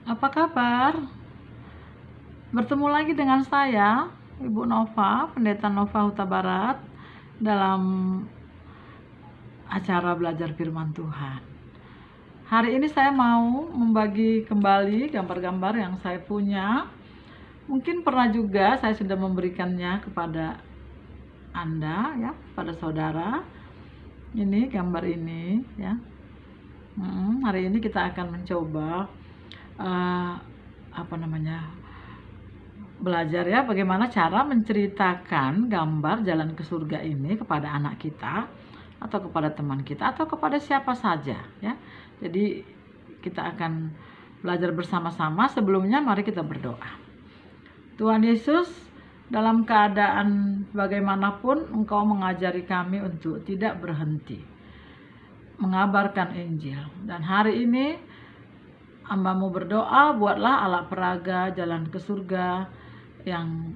Apa kabar? Bertemu lagi dengan saya, Ibu Nova, Pendeta Nova Huta Barat, dalam acara belajar firman Tuhan. Hari ini saya mau membagi kembali gambar-gambar yang saya punya. Mungkin pernah juga saya sudah memberikannya kepada Anda, ya, pada saudara. Ini gambar ini, ya. Hari ini kita akan mencoba belajar, ya, bagaimana cara menceritakan gambar jalan ke surga ini kepada anak kita atau kepada teman kita atau kepada siapa saja, ya. Jadi kita akan belajar bersama-sama. Sebelumnya mari kita berdoa. Tuhan Yesus, dalam keadaan bagaimanapun Engkau mengajari kami untuk tidak berhenti mengabarkan Injil. Dan hari ini hamba-Mu berdoa, buatlah alat peraga jalan ke surga yang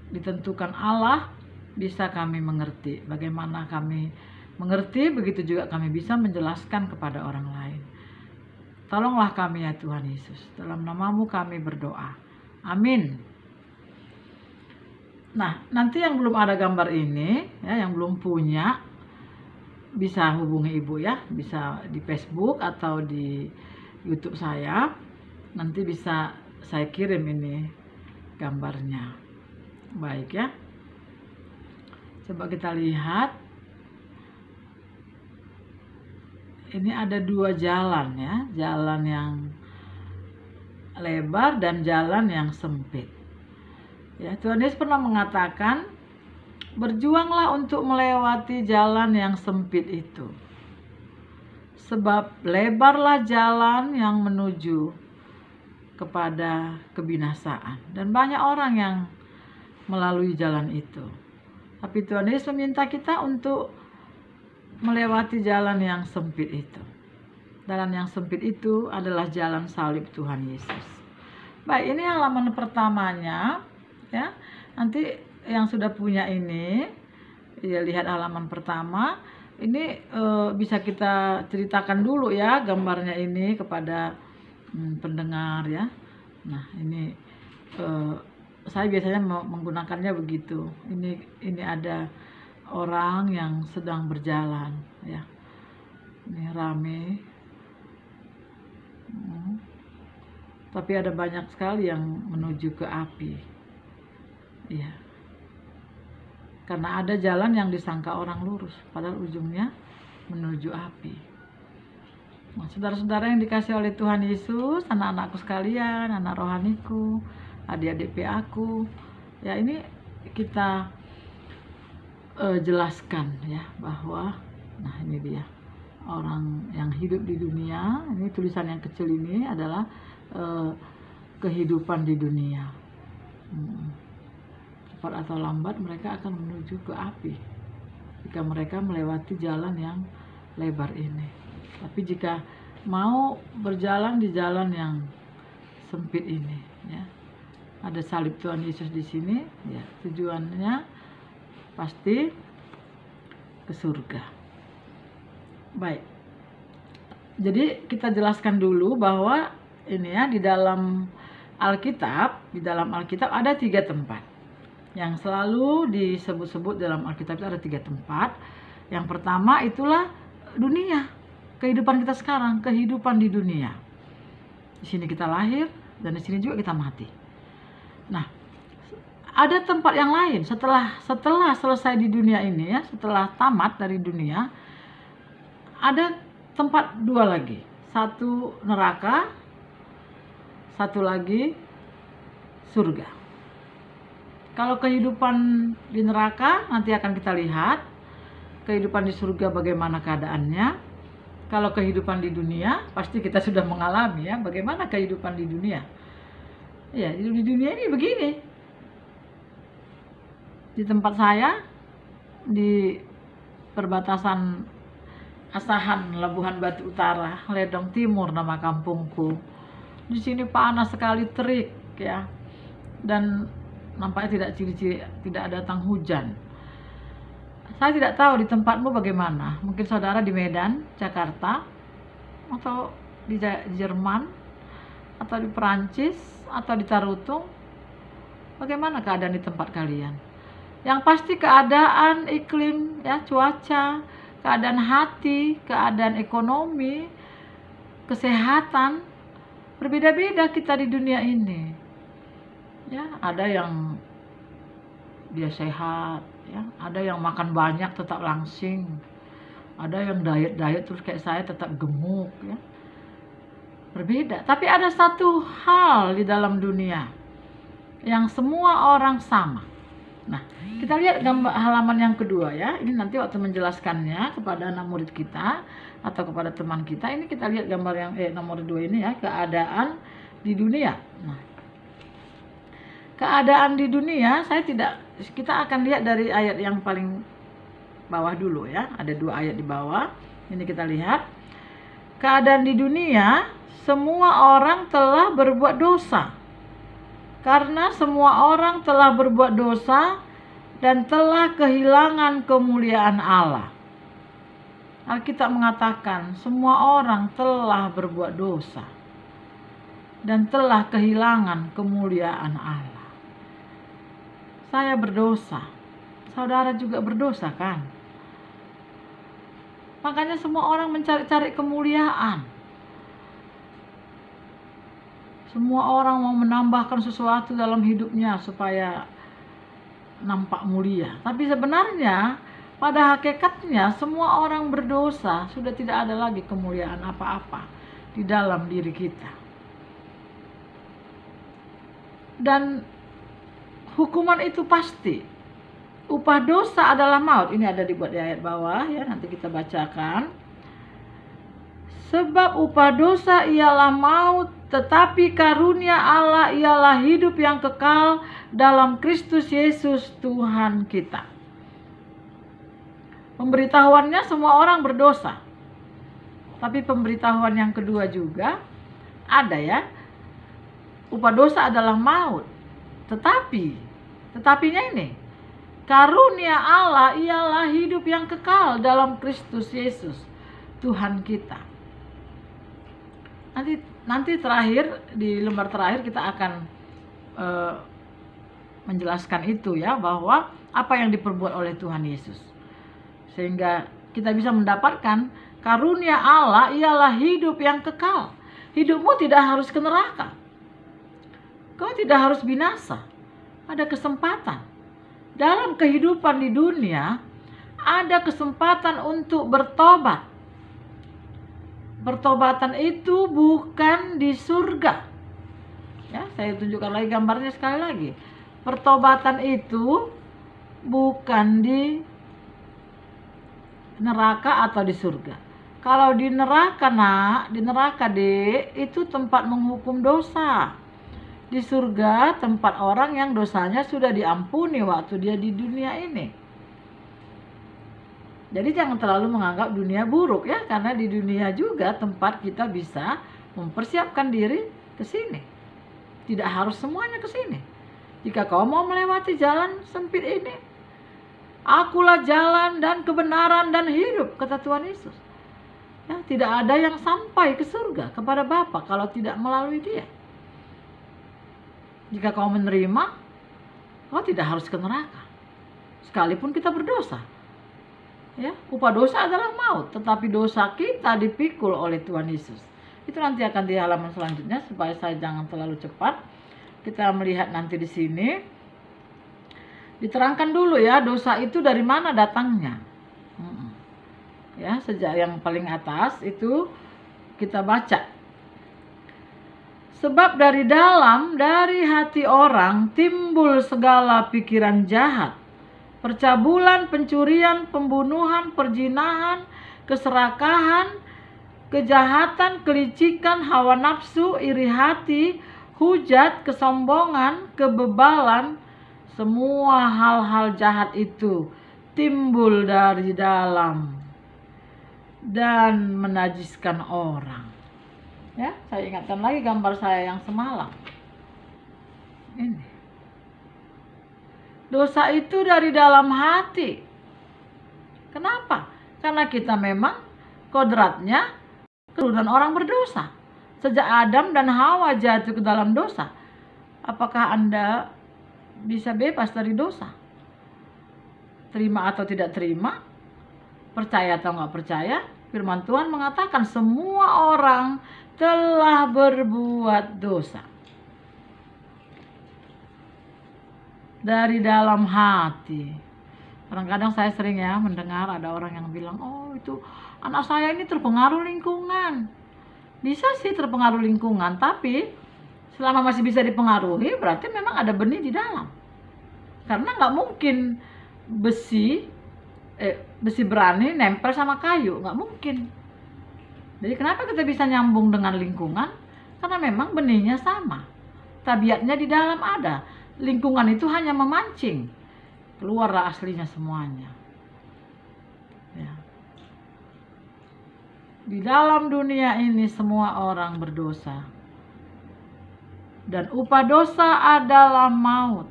ditentukan Allah bisa kami mengerti. Bagaimana kami mengerti, begitu juga kami bisa menjelaskan kepada orang lain. Tolonglah kami ya Tuhan Yesus. Dalam nama-Mu kami berdoa. Amin. Nah, nanti yang belum ada gambar ini, ya, yang belum punya, bisa hubungi Ibu, ya. Bisa di Facebook atau di YouTube saya. Nanti bisa saya kirim ini gambarnya. Baik, ya. Coba kita lihat. Ini ada dua jalan, ya. Jalan yang lebar dan jalan yang sempit. Ya, Tuhan Yesus pernah mengatakan, berjuanglah untuk melewati jalan yang sempit itu. Sebab lebarlah jalan yang menuju kepada kebinasaan. Dan banyak orang yang melalui jalan itu. Tapi Tuhan Yesus meminta kita untuk melewati jalan yang sempit itu. Jalan yang sempit itu adalah jalan salib Tuhan Yesus. Baik, ini halaman pertamanya, ya. Nanti yang sudah punya ini, ya, lihat halaman pertama. Ini bisa kita ceritakan dulu, ya, gambarnya ini kepada pendengar, ya. Nah, ini saya biasanya menggunakannya begitu. Ini ada orang yang sedang berjalan, ya. Ini rame. Tapi ada banyak sekali yang menuju ke api. Iya. Karena ada jalan yang disangka orang lurus, padahal ujungnya menuju api. Nah, saudara-saudara yang dikasih oleh Tuhan Yesus, anak-anakku sekalian, anak rohaniku, adik-adik PA-ku, ya, ini kita jelaskan, ya, bahwa, nah, ini dia orang yang hidup di dunia. Ini tulisan yang kecil ini adalah kehidupan di dunia. Cepat atau lambat mereka akan menuju ke api jika mereka melewati jalan yang lebar ini. Tapi jika mau berjalan di jalan yang sempit ini, ya, ada salib Tuhan Yesus di sini, ya, tujuannya pasti ke surga. Baik. Jadi kita jelaskan dulu bahwa ini, ya, di dalam Alkitab ada 3 tempat yang selalu disebut-sebut dalam Alkitab. Itu ada 3 tempat. Yang pertama itulah dunia, kehidupan kita sekarang, kehidupan di dunia. Di sini kita lahir dan di sini juga kita mati. Nah, ada tempat yang lain setelah selesai di dunia ini, ya, setelah tamat dari dunia, ada tempat 2 lagi. Satu neraka, satu lagi surga. Kalau kehidupan di neraka nanti akan kita lihat, kehidupan di surga bagaimana keadaannya. Kalau kehidupan di dunia pasti kita sudah mengalami, ya, bagaimana kehidupan di dunia. Ya, di dunia ini begini. Di tempat saya, di perbatasan Asahan, Labuhan Batu Utara, Ledong Timur nama kampungku. Di sini panas sekali, terik, ya. Dan nampaknya tidak datang hujan. Saya tidak tahu di tempatmu bagaimana. Mungkin saudara di Medan, Jakarta, atau di Jerman, atau di Perancis, atau di Tarutung? Bagaimana keadaan di tempat kalian? Yang pasti keadaan iklim, ya, cuaca, keadaan hati, keadaan ekonomi, kesehatan, berbeda-beda kita di dunia ini. Ya, ada yang dia sehat, ya, ada yang makan banyak tetap langsing, ada yang diet terus kayak saya tetap gemuk, ya. Berbeda, tapi ada satu hal di dalam dunia yang semua orang sama. Nah, kita lihat gambar halaman yang kedua, ya. Ini nanti waktu menjelaskannya kepada anak murid kita atau kepada teman kita, ini kita lihat gambar yang nomor 2 ini, ya, keadaan di dunia. Nah, keadaan di dunia kita akan lihat dari ayat yang paling bawah dulu, ya. Ada 2 ayat di bawah. Ini kita lihat. Keadaan di dunia, semua orang telah berbuat dosa. Karena semua orang telah berbuat dosa dan telah kehilangan kemuliaan Allah. Alkitab mengatakan semua orang telah berbuat dosa dan telah kehilangan kemuliaan Allah. Saya berdosa, saudara juga berdosa, kan? Makanya semua orang mencari-cari kemuliaan. Semua orang mau menambahkan sesuatu dalam hidupnya supaya nampak mulia. Tapi sebenarnya pada hakikatnya semua orang berdosa, sudah tidak ada lagi kemuliaan apa-apa di dalam diri kita. Dan hukuman itu pasti. Upah dosa adalah maut. Ini ada dibuat di ayat bawah, ya, nanti kita bacakan. Sebab upah dosa ialah maut, tetapi karunia Allah ialah hidup yang kekal dalam Kristus Yesus Tuhan kita. Pemberitahuannya semua orang berdosa. Tapi pemberitahuan yang kedua juga ada, ya. Upah dosa adalah maut. Tetapinya ini, karunia Allah ialah hidup yang kekal dalam Kristus Yesus Tuhan kita. Nanti terakhir, di lembar terakhir kita akan menjelaskan itu, ya, bahwa apa yang diperbuat oleh Tuhan Yesus, sehingga kita bisa mendapatkan karunia Allah ialah hidup yang kekal. Hidupmu tidak harus ke neraka, kau tidak harus binasa. Ada kesempatan dalam kehidupan di dunia, ada kesempatan untuk bertobat. Pertobatan itu bukan di surga. Ya, saya tunjukkan lagi gambarnya sekali lagi. Pertobatan itu bukan di neraka atau di surga. Kalau di neraka, Nak, di neraka, Dek, itu tempat menghukum dosa. Di surga tempat orang yang dosanya sudah diampuni waktu dia di dunia ini. Jadi jangan terlalu menganggap dunia buruk, ya, karena di dunia juga tempat kita bisa mempersiapkan diri ke sini. Tidak harus semuanya ke sini. Jika kau mau melewati jalan sempit ini, akulah jalan dan kebenaran dan hidup, kata Tuhan Yesus. Ya, tidak ada yang sampai ke surga kepada Bapa kalau tidak melalui Dia. Jika kau menerima, kau tidak harus ke neraka. Sekalipun kita berdosa. Ya, upah dosa adalah maut, tetapi dosa kita dipikul oleh Tuhan Yesus. Itu nanti akan di halaman selanjutnya, supaya saya jangan terlalu cepat. Kita melihat nanti di sini. Diterangkan dulu, ya, dosa itu dari mana datangnya. Ya, sejak yang paling atas itu kita baca. Sebab dari hati orang timbul segala pikiran jahat, percabulan, pencurian, pembunuhan, perzinahan, keserakahan, kejahatan, kelicikan, hawa nafsu, iri hati, hujat, kesombongan, kebebalan. Semua hal-hal jahat itu timbul dari dalam dan menajiskan orang. Ya, saya ingatkan lagi gambar saya yang semalam. Ini. Dosa itu dari dalam hati. Kenapa? Karena kita memang kodratnya keturunan orang berdosa. sejak Adam dan Hawa jatuh ke dalam dosa. Apakah Anda bisa bebas dari dosa? Terima atau tidak terima, percaya atau nggak percaya, firman Tuhan mengatakan semua orang telah berbuat dosa. Dari dalam hati. Kadang-kadang saya sering ya mendengar ada orang yang bilang, oh itu anak saya ini terpengaruh lingkungan. Bisa sih terpengaruh lingkungan, tapi selama masih bisa dipengaruhi berarti memang ada benih di dalam. Karena nggak mungkin besi berani nempel sama kayu, nggak mungkin. Jadi kenapa kita bisa nyambung dengan lingkungan? Karena memang benihnya sama, tabiatnya di dalam ada. Lingkungan itu hanya memancing, keluarlah aslinya semuanya. Ya. Di dalam dunia ini semua orang berdosa, dan upah dosa adalah maut.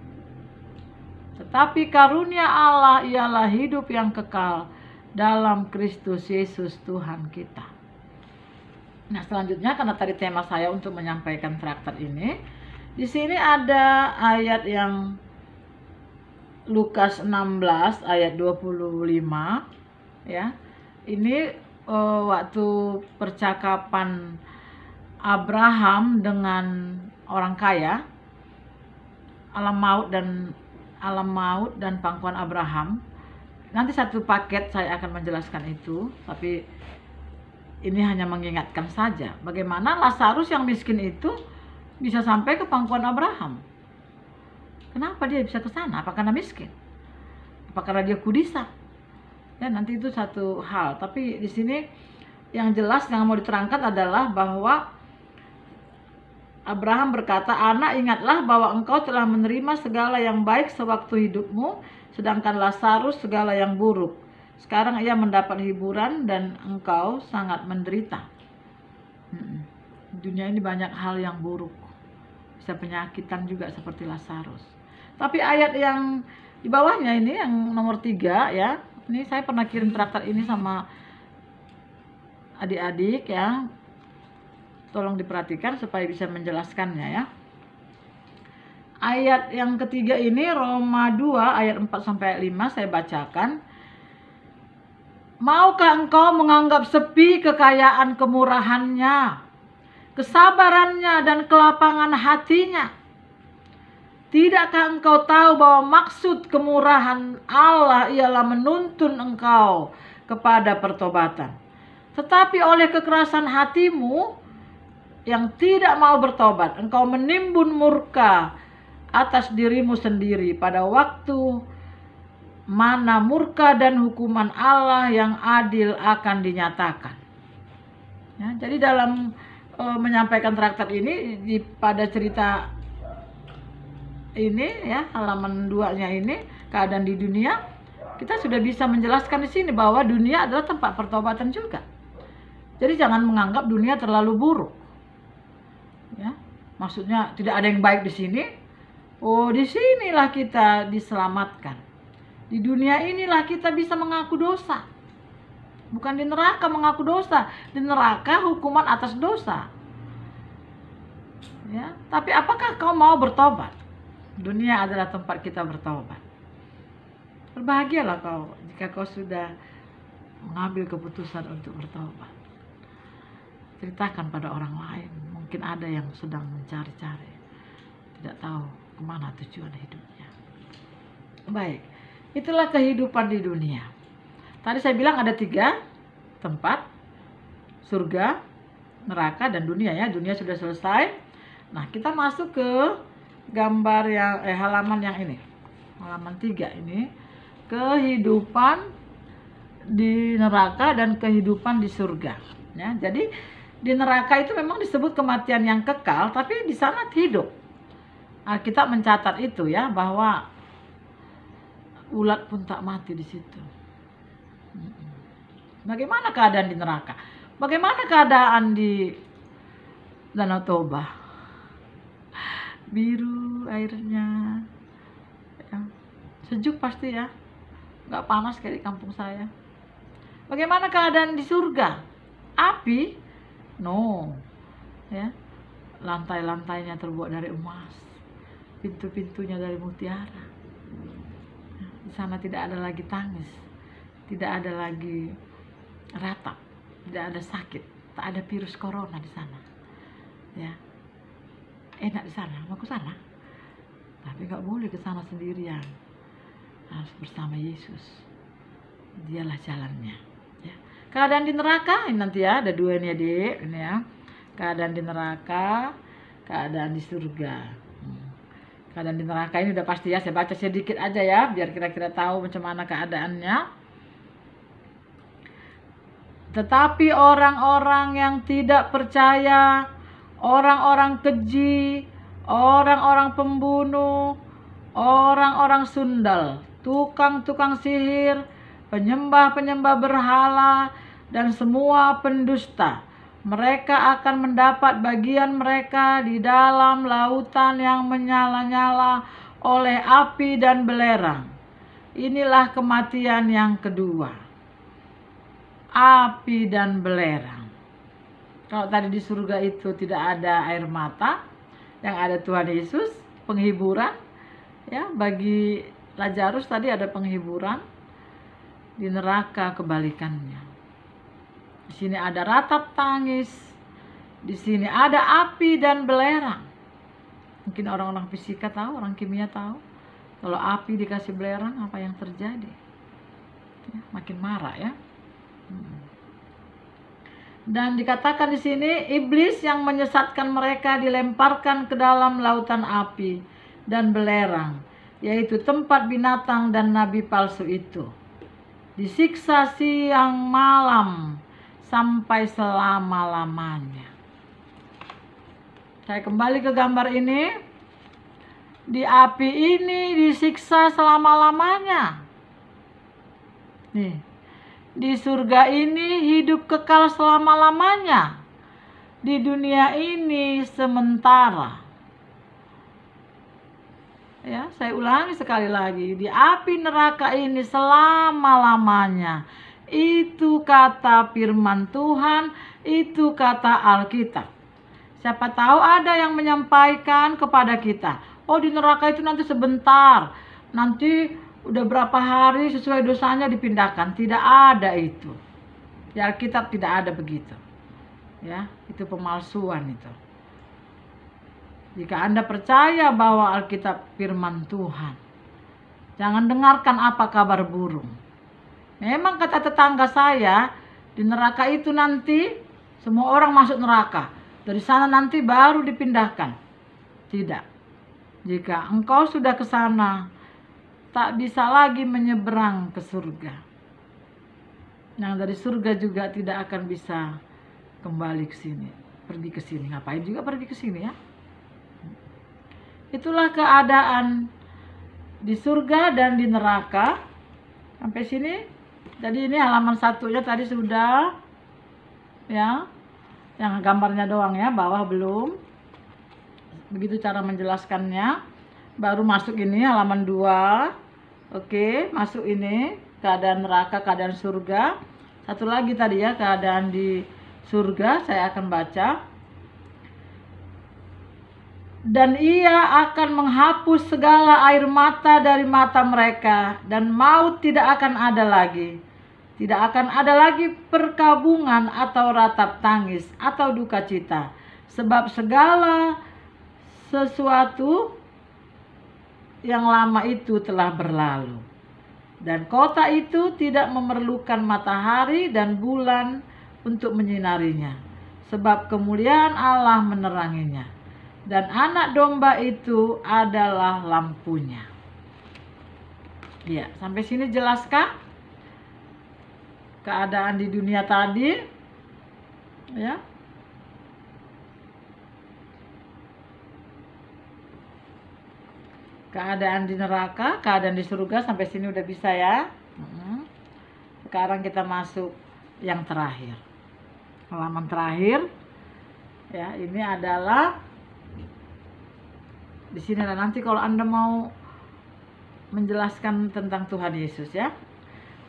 Tetapi karunia Allah ialah hidup yang kekal dalam Kristus Yesus Tuhan kita. Nah, selanjutnya karena tadi tema saya untuk menyampaikan traktat ini, di sini ada ayat yang Lukas 16 ayat 25 ya. Ini waktu percakapan Abraham dengan orang kaya, alam maut dan pangkuan Abraham. Nanti satu paket saya akan menjelaskan itu, tapi ini hanya mengingatkan saja bagaimana Lazarus yang miskin itu bisa sampai ke pangkuan Abraham. Kenapa dia bisa ke sana? Apa karena miskin? Apa karena dia kudisa? Ya, nanti itu satu hal. Tapi di sini yang jelas yang mau diterangkan adalah bahwa Abraham berkata, "Anak, ingatlah bahwa engkau telah menerima segala yang baik sewaktu hidupmu, sedangkan Lazarus segala yang buruk. Sekarang ia mendapat hiburan dan engkau sangat menderita." Dunia ini banyak hal yang buruk, bisa penyakitan juga seperti Lazarus. Tapi ayat yang di bawahnya ini yang nomor 3 ya, ini saya pernah kirim traktat ini sama adik-adik ya, tolong diperhatikan supaya bisa menjelaskannya ya. Ayat yang ketiga ini Roma 2 ayat 4-5 saya bacakan. Maukah engkau menganggap sepi kekayaan kemurahannya, kesabarannya dan kelapangan hatinya? Tidakkah engkau tahu bahwa maksud kemurahan Allah ialah menuntun engkau kepada pertobatan? Tetapi oleh kekerasan hatimu yang tidak mau bertobat, engkau menimbun murka atas dirimu sendiri pada waktu mana murka dan hukuman Allah yang adil akan dinyatakan. Ya, jadi dalam menyampaikan traktat ini pada cerita ini ya, halaman 2-nya ini, keadaan di dunia, kita sudah bisa menjelaskan di sini bahwa dunia adalah tempat pertobatan juga. Jadi jangan menganggap dunia terlalu buruk. Ya, maksudnya tidak ada yang baik di sini. Oh, di sinilah kita diselamatkan. Di dunia inilah kita bisa mengaku dosa. Bukan di neraka mengaku dosa, di neraka hukuman atas dosa. Ya, tapi apakah kau mau bertobat? Dunia adalah tempat kita bertobat. Berbahagialah kau jika kau sudah mengambil keputusan untuk bertobat. Ceritakan pada orang lain. Mungkin ada yang sedang mencari-cari, tidak tahu kemana tujuan hidupnya. Baik, itulah kehidupan di dunia. Tadi saya bilang ada 3 tempat, surga, neraka, dan dunia ya. Dunia sudah selesai. Nah, kita masuk ke gambar yang halaman yang ini, halaman 3 ini, kehidupan di neraka dan kehidupan di surga. Ya, jadi di neraka itu memang disebut kematian yang kekal, tapi di sana hidup. Kita mencatat itu ya, bahwa ulat pun tak mati di situ. Bagaimana keadaan di neraka? Bagaimana keadaan di Danau Toba? Biru airnya, ya, sejuk pasti ya, nggak panas kayak di kampung saya. Bagaimana keadaan di surga? Api? No. ya. Lantai-lantainya terbuat dari emas, pintu-pintunya dari mutiara. Di sana tidak ada lagi tangis, tidak ada lagi ratap, tidak ada sakit, tak ada virus corona di sana. Ya, enak di sana, mau ke sana. Tapi nggak boleh ke sana sendirian, harus bersama Yesus. Dialah jalannya. Ya. Keadaan di neraka ini nanti ya, ada dua ini adik, ini ya. Keadaan di neraka, keadaan di surga. Keadaan di neraka ini udah pasti ya, saya baca sedikit aja ya, biar kira-kira tahu macam mana keadaannya. Tetapi orang-orang yang tidak percaya, orang-orang keji, orang-orang pembunuh, orang-orang sundal, tukang-tukang sihir, penyembah-penyembah berhala, dan semua pendusta, mereka akan mendapat bagian mereka di dalam lautan yang menyala-nyala oleh api dan belerang. Inilah kematian yang kedua, api dan belerang. Kalau tadi di surga itu tidak ada air mata, yang ada Tuhan Yesus, penghiburan. Ya, bagi Lazarus tadi ada penghiburan. Di neraka kebalikannya. Di sini ada ratap tangis, di sini ada api dan belerang. Mungkin orang-orang fisika tahu, orang kimia tahu, kalau api dikasih belerang apa yang terjadi? Ya, makin marah ya. Dan dikatakan di sini iblis yang menyesatkan mereka dilemparkan ke dalam lautan api dan belerang, yaitu tempat binatang dan nabi palsu itu. Disiksa siang malam sampai selama-lamanya. Saya kembali ke gambar ini. Di api ini disiksa selama-lamanya. Nih, di surga ini hidup kekal selama-lamanya. Di dunia ini sementara. Ya, saya ulangi sekali lagi, di api neraka ini selama-lamanya. Itu kata firman Tuhan, itu kata Alkitab. Siapa tahu ada yang menyampaikan kepada kita, oh di neraka itu nanti sebentar, nanti udah berapa hari sesuai dosanya dipindahkan. Tidak ada itu. Di Alkitab tidak ada begitu. Ya, itu pemalsuan itu. Jika Anda percaya bahwa Alkitab firman Tuhan, jangan dengarkan apa kabar burung. Memang kata tetangga saya, di neraka itu nanti semua orang masuk neraka. Dari sana nanti baru dipindahkan. Tidak. Jika engkau sudah ke sana, tak bisa lagi menyeberang ke surga. Yang dari surga juga tidak akan bisa kembali ke sini. Pergi ke sini. Ngapain juga pergi ke sini ya? Itulah keadaan di surga dan di neraka. Sampai sini. Jadi ini halaman satunya tadi sudah. Ya. Yang gambarnya doang ya, bawah belum. Begitu cara menjelaskannya. Baru masuk ini halaman 2. Oke, masuk ini. Keadaan neraka, keadaan surga. Satu lagi tadi ya, keadaan di surga. Saya akan baca. Dan ia akan menghapus segala air mata dari mata mereka, dan maut tidak akan ada lagi. Tidak akan ada lagi perkabungan atau ratap tangis atau duka cita, sebab segala sesuatu yang lama itu telah berlalu. Dan kota itu tidak memerlukan matahari dan bulan untuk menyinarinya, sebab kemuliaan Allah meneranginya. Dan anak domba itu adalah lampunya. Ya, sampai sini jelaskah keadaan di dunia tadi? Ya. Keadaan di neraka, keadaan di surga, sampai sini udah bisa ya. Sekarang kita masuk yang terakhir. Halaman terakhir. Ya, ini adalah di sini nanti kalau Anda mau menjelaskan tentang Tuhan Yesus ya.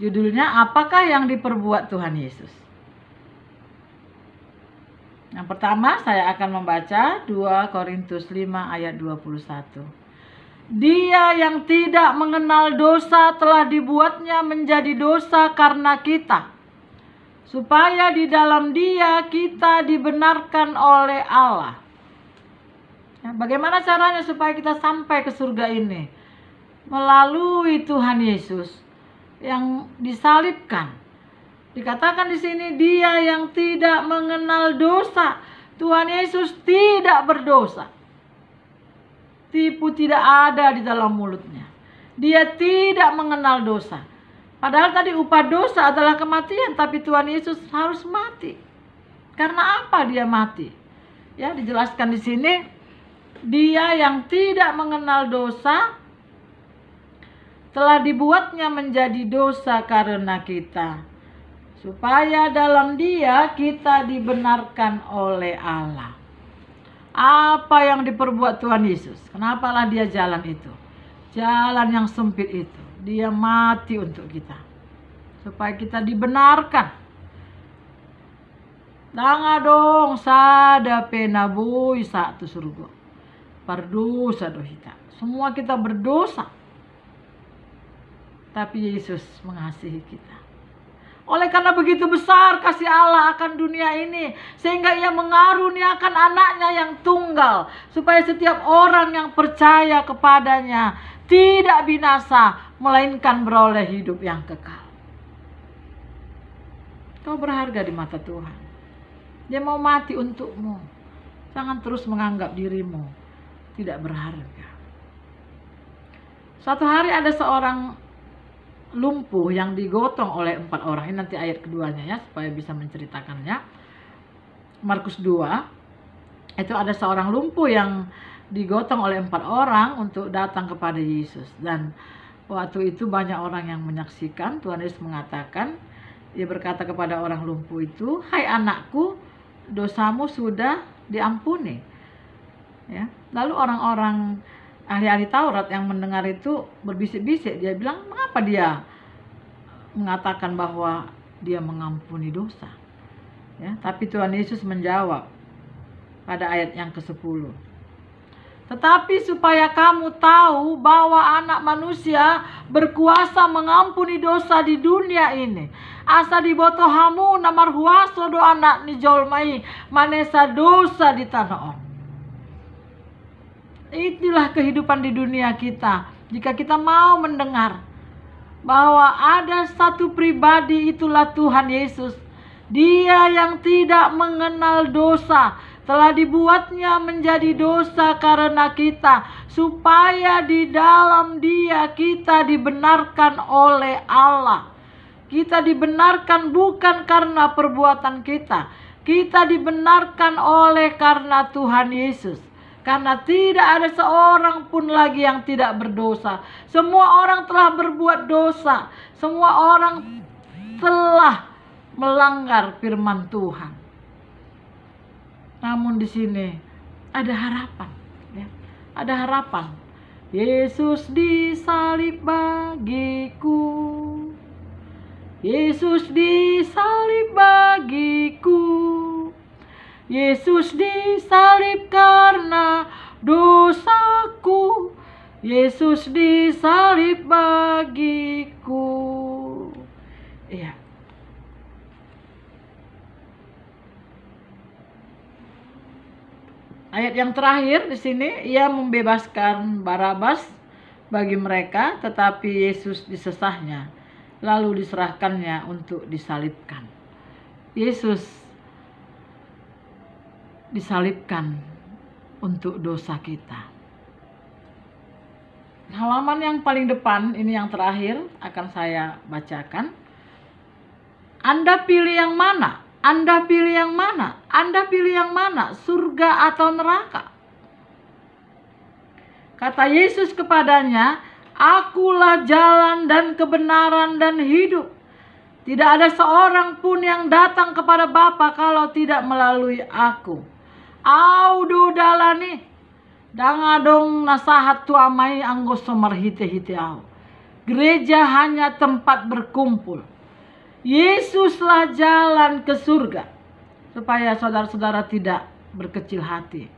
Judulnya apakah yang diperbuat Tuhan Yesus? Yang pertama saya akan membaca 2 Korintus 5 ayat 21. Dia yang tidak mengenal dosa telah dibuatnya menjadi dosa karena kita, supaya di dalam Dia kita dibenarkan oleh Allah. Bagaimana caranya supaya kita sampai ke surga ini? Melalui Tuhan Yesus yang disalibkan. Dikatakan di sini Dia yang tidak mengenal dosa. Tuhan Yesus tidak berdosa. Tipu tidak ada di dalam mulutnya. Dia tidak mengenal dosa. Padahal tadi upah dosa adalah kematian, tapi Tuhan Yesus harus mati. Karena apa Dia mati? Ya, dijelaskan di sini, Dia yang tidak mengenal dosa telah dibuatnya menjadi dosa karena kita, supaya dalam Dia kita dibenarkan oleh Allah. Apa yang diperbuat Tuhan Yesus? Kenapalah Dia jalan itu? Jalan yang sempit itu. Dia mati untuk kita, supaya kita dibenarkan. Danga dong sada pena bui satu surga. Berdosa dohita. Semua kita berdosa. Tapi Yesus mengasihi kita. Oleh karena begitu besar kasih Allah akan dunia ini, sehingga Ia mengaruniakan anaknya yang tunggal, supaya setiap orang yang percaya kepadanya tidak binasa, melainkan beroleh hidup yang kekal. Kau berharga di mata Tuhan. Dia mau mati untukmu. Jangan terus menganggap dirimu tidak berharga. Suatu hari ada seorang lumpuh yang digotong oleh 4 orang. Ini nanti ayat keduanya ya, supaya bisa menceritakannya. Markus 2, itu ada seorang lumpuh yang digotong oleh 4 orang untuk datang kepada Yesus. Dan waktu itu banyak orang yang menyaksikan. Tuhan Yesus mengatakan, Dia berkata kepada orang lumpuh itu, "Hai anakku, dosamu sudah diampuni." Ya. Lalu orang-orang ahli-ahli Taurat yang mendengar itu berbisik-bisik. Dia bilang, mengapa dia mengatakan bahwa dia mengampuni dosa? Ya, tapi Tuhan Yesus menjawab pada ayat yang ke-10. Tetapi supaya kamu tahu bahwa anak manusia berkuasa mengampuni dosa di dunia ini. Asa diboto hamu namar huaso do anak ni jolmai manesa dosa di tanah on. Itulah kehidupan di dunia kita. Jika kita mau mendengar bahwa ada satu pribadi, itulah Tuhan Yesus. Dia yang tidak mengenal dosa telah dibuatnya menjadi dosa karena kita, supaya di dalam Dia kita dibenarkan oleh Allah. Kita dibenarkan bukan karena perbuatan kita. Kita dibenarkan oleh karena Tuhan Yesus. Karena tidak ada seorang pun lagi yang tidak berdosa. Semua orang telah berbuat dosa. Semua orang telah melanggar firman Tuhan. Namun di sini ada harapan. Ya. Ada harapan. Yesus disalib bagiku. Yesus disalib bagiku. Yesus disalib karena dosaku. Yesus disalib bagiku. Iya. Ayat yang terakhir di sini, Ia membebaskan Barabas bagi mereka, tetapi Yesus disesahnya, lalu diserahkannya untuk disalibkan. Yesus disalibkan untuk dosa kita. Halaman yang paling depan, ini yang terakhir akan saya bacakan. Anda pilih yang mana? Anda pilih yang mana? Anda pilih yang mana? Surga atau neraka? Kata Yesus kepadanya, "Akulah jalan dan kebenaran dan hidup. Tidak ada seorang pun yang datang kepada Bapa kalau tidak melalui aku. Audu dalani dangadong nasahat tuamai anggo somar hite-hite au." Gereja hanya tempat berkumpul. Yesuslah jalan ke surga. supaya saudara-saudara tidak berkecil hati.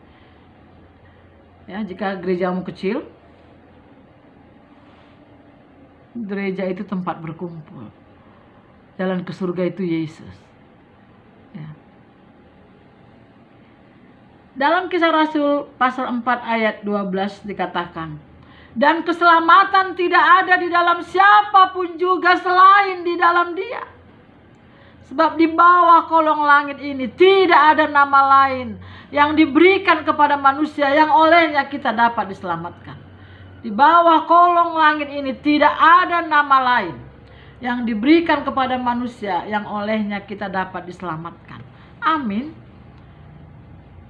Ya, jika gerejamu kecil, gereja itu tempat berkumpul. Jalan ke surga itu Yesus. Ya. Dalam Kisah Rasul pasal 4 ayat 12 dikatakan, dan keselamatan tidak ada di dalam siapapun juga selain di dalam Dia. Sebab di bawah kolong langit ini tidak ada nama lain yang diberikan kepada manusia yang olehnya kita dapat diselamatkan. Di bawah kolong langit ini tidak ada nama lain yang diberikan kepada manusia yang olehnya kita dapat diselamatkan. Amin.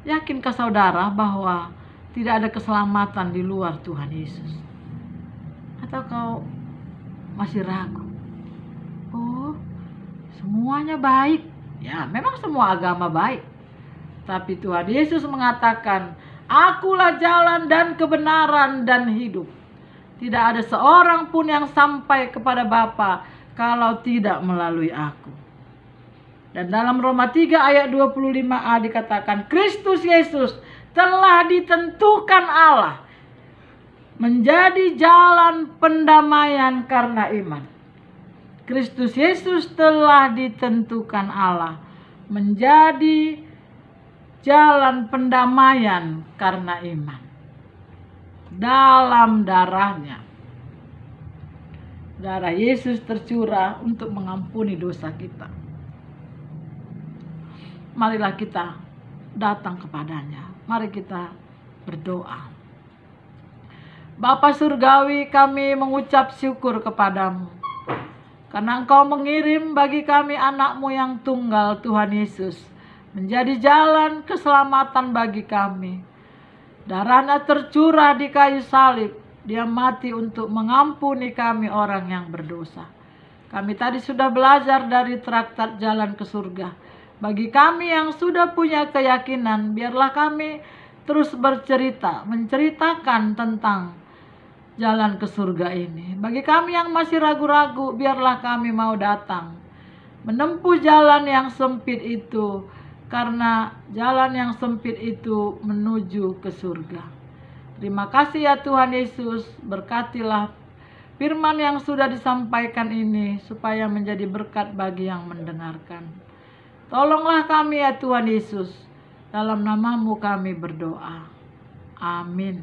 Yakinkah saudara bahwa tidak ada keselamatan di luar Tuhan Yesus? Atau kau masih ragu? Oh, semuanya baik. Ya, memang semua agama baik. Tapi Tuhan Yesus mengatakan, Akulah jalan dan kebenaran dan hidup. Tidak ada seorang pun yang sampai kepada Bapa kalau tidak melalui aku. Dan dalam Roma 3 ayat 25a dikatakan, Kristus Yesus telah ditentukan Allah menjadi jalan pendamaian karena iman. Kristus Yesus telah ditentukan Allah menjadi jalan pendamaian karena iman. Dalam darahnya. Darah Yesus tercurah untuk mengampuni dosa kita. Marilah kita datang kepadanya. Mari kita berdoa. Bapa Surgawi, kami mengucap syukur kepadamu. Karena Engkau mengirim bagi kami anak-Mu yang tunggal, Tuhan Yesus, menjadi jalan keselamatan bagi kami. Darahnya tercurah di kayu salib. Dia mati untuk mengampuni kami orang yang berdosa. Kami tadi sudah belajar dari traktat Jalan ke Surga. Bagi kami yang sudah punya keyakinan, biarlah kami terus menceritakan tentang jalan ke surga ini. Bagi kami yang masih ragu-ragu, biarlah kami mau datang menempuh jalan yang sempit itu, karena jalan yang sempit itu menuju ke surga. Terima kasih ya Tuhan Yesus, berkatilah firman yang sudah disampaikan ini supaya menjadi berkat bagi yang mendengarkan. Tolonglah kami ya Tuhan Yesus, dalam nama-Mu kami berdoa. Amin.